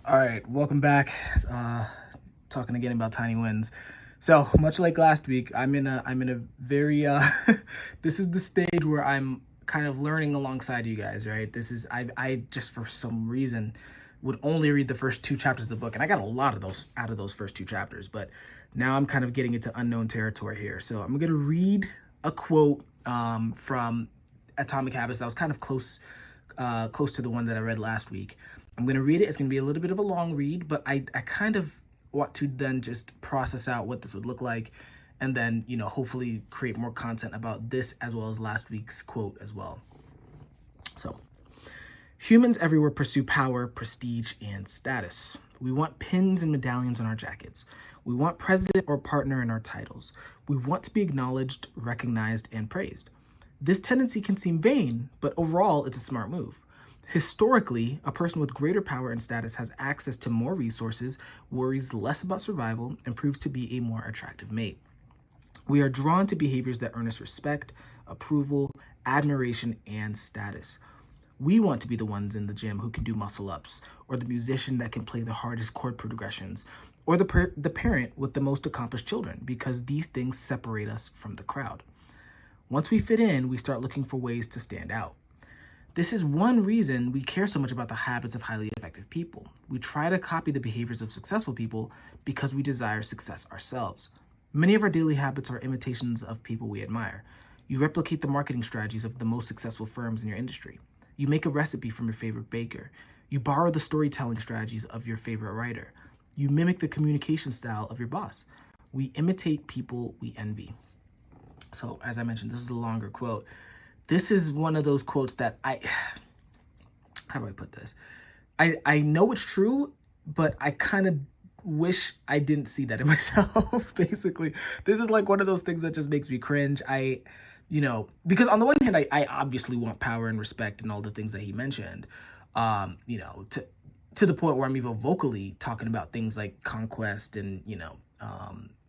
All right, welcome back. Talking again about tiny wins. So much like last week, I'm in a very this is the stage where I'm kind of learning alongside you guys, right? This is I just for some reason would only read the first two chapters of the book, and I got a lot of those out of those first two chapters, but now I'm kind of getting into unknown territory here. So I'm gonna read a quote from Atomic Habits that was kind of close to the one that I read last week. I'm going to read it. It's going to be a little bit of a long read, but I kind of want to then just process out what this would look like and then, hopefully create more content about this as well as last week's quote as well. So, humans everywhere pursue power, prestige, and status. We want pins and medallions on our jackets. We want president or partner in our titles. We want to be acknowledged, recognized, and praised. This tendency can seem vain, but overall, it's a smart move. Historically, a person with greater power and status has access to more resources, worries less about survival, and proves to be a more attractive mate. We are drawn to behaviors that earn us respect, approval, admiration, and status. We want to be the ones in the gym who can do muscle ups, or the musician that can play the hardest chord progressions, or the parent with the most accomplished children, because these things separate us from the crowd. Once we fit in, we start looking for ways to stand out. This is one reason we care so much about the habits of highly effective people. We try to copy the behaviors of successful people because we desire success ourselves. Many of our daily habits are imitations of people we admire. You replicate the marketing strategies of the most successful firms in your industry. You make a recipe from your favorite baker. You borrow the storytelling strategies of your favorite writer. You mimic the communication style of your boss. We imitate people we envy. So, as I mentioned, this is a longer quote. This is one of those quotes that how do I put this? I know it's true, but I kind of wish I didn't see that in myself, basically. This is like one of those things that just makes me cringe. Because on the one hand, I obviously want power and respect and all the things that he mentioned, to the point where I'm even vocally talking about things like conquest and,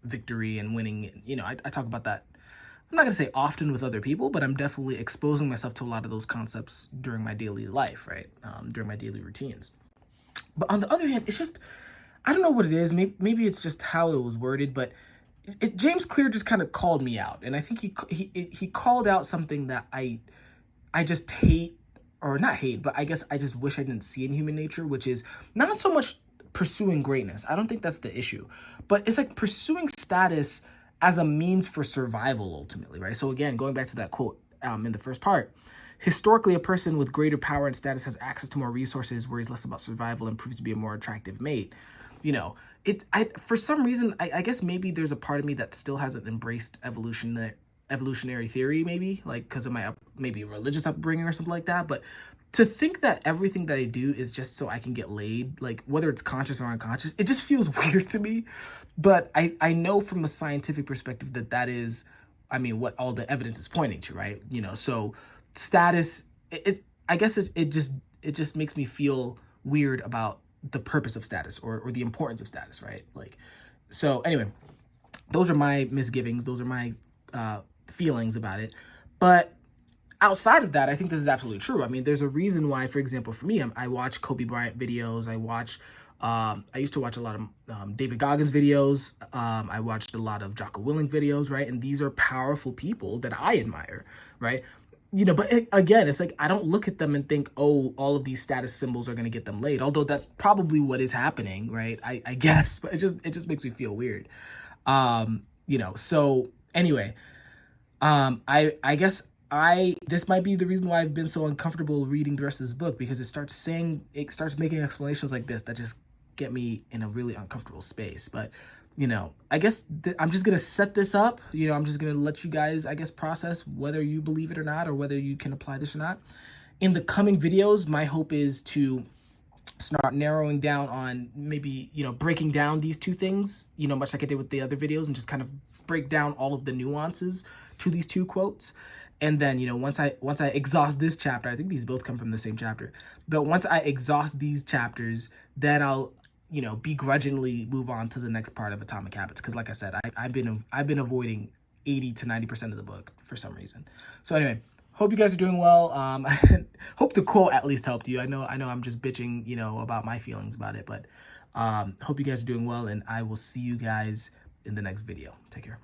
victory and winning. I talk about that. I'm not going to say often with other people, but I'm definitely exposing myself to a lot of those concepts during my daily life, right? During my daily routines. But on the other hand, it's just, I don't know what it is. Maybe it's just how it was worded, but James Clear just kind of called me out. And I think he called out something that I just hate, or not hate, but I guess I just wish I didn't see in human nature, which is not so much pursuing greatness. I don't think that's the issue, but it's like pursuing status as a means for survival, ultimately, right? So again, going back to that quote in the first part, historically, a person with greater power and status has access to more resources, worries less about survival, and proves to be a more attractive mate. For some reason, I guess maybe there's a part of me that still hasn't embraced evolutionary theory, maybe, like because of my maybe religious upbringing or something like that. But to think that everything that I do is just so I can get laid, like whether it's conscious or unconscious, it just feels weird to me. But I know from a scientific perspective that is, what all the evidence is pointing to, right? So status, I guess it just makes me feel weird about the purpose of status or the importance of status, right? So anyway, those are my misgivings. Those are my feelings about it. But outside of that, I think this is absolutely true. There's a reason why, for example, for me, I watch Kobe Bryant videos. I used to watch a lot of David Goggins videos. I watched a lot of Jocko Willink videos, right? And these are powerful people that I admire, right? But again, it's like I don't look at them and think, oh, all of these status symbols are going to get them laid. Although that's probably what is happening, right? I guess, but it just makes me feel weird. So anyway, I guess this might be the reason why I've been so uncomfortable reading the rest of this book, because it starts making explanations like this that just get me in a really uncomfortable space. But I guess I'm just gonna set this up. I'm just gonna let you guys, I guess, process whether you believe it or not, or whether you can apply this or not. In the coming videos, my hope is to start narrowing down on maybe breaking down these two things, much like I did with the other videos, and just kind of break down all of the nuances to these two quotes. And then, once I exhaust this chapter, I think these both come from the same chapter, but once I exhaust these chapters, then I'll, begrudgingly move on to the next part of Atomic Habits. Cause like I said, I've been avoiding 80 to 90% of the book for some reason. So anyway, hope you guys are doing well. Hope the quote at least helped you. I know I'm just bitching, you know, about my feelings about it, but hope you guys are doing well, and I will see you guys in the next video. Take care.